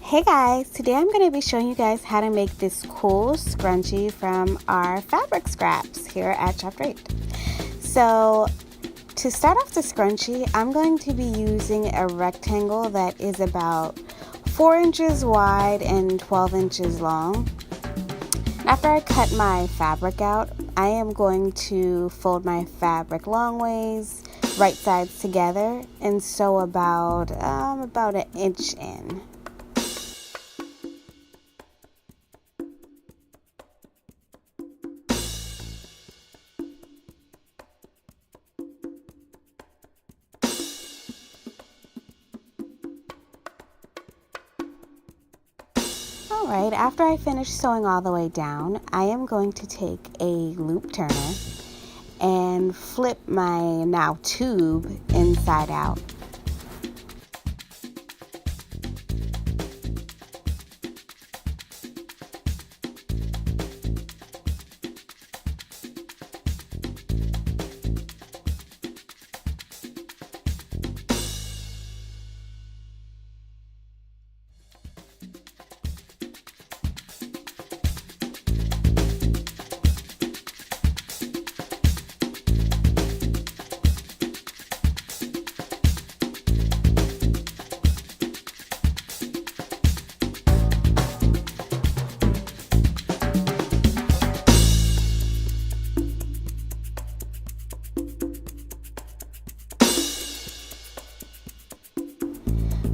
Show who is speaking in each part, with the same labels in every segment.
Speaker 1: Hey guys, today I'm going to be showing you guys how to make this cool scrunchie from our fabric scraps here at Draped. So to start off the scrunchie, I'm going to be using a rectangle that is about 4 inches wide and 12 inches long. After I cut my fabric out, I am going to fold my fabric long ways, right sides together, and sew about an inch in. Alright, after I finish sewing all the way down, I am going to take a loop turner and flip my now tube inside out.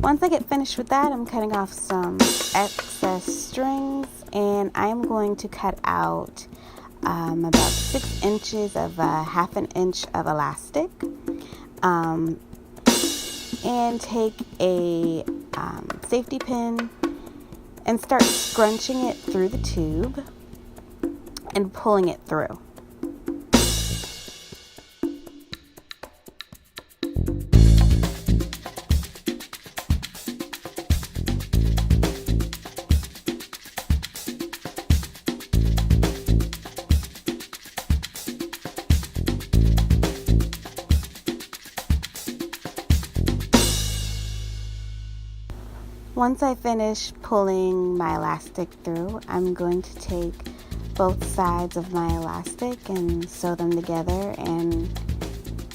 Speaker 1: Once I get finished with that, I'm cutting off some excess strings, and I'm going to cut out about 6 inches of half an inch of elastic, and take a safety pin and start scrunching it through the tube and pulling it through. Once I finish pulling my elastic through, I'm going to take both sides of my elastic and sew them together and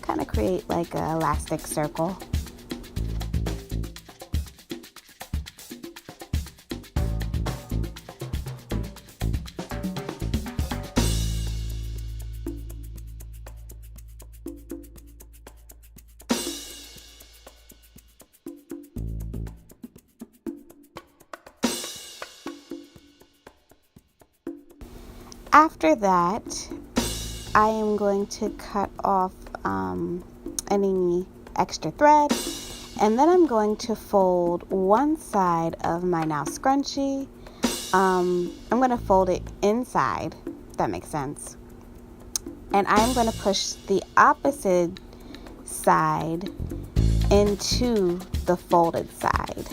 Speaker 1: kind of create like an elastic circle. After that, I am going to cut off any extra thread, and then I'm going to fold one side of my now scrunchie. I'm going to fold it inside, if that makes sense. And I'm going to push the opposite side into the folded side.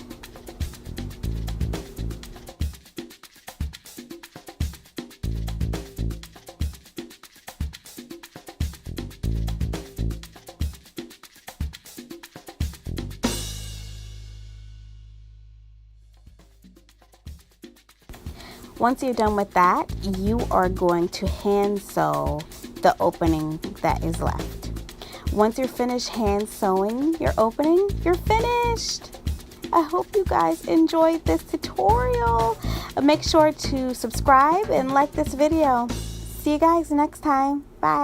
Speaker 1: Once you're done with that, you are going to hand sew the opening that is left. Once you're finished hand sewing your opening, you're finished. I hope you guys enjoyed this tutorial. Make sure to subscribe and like this video. See you guys next time. Bye.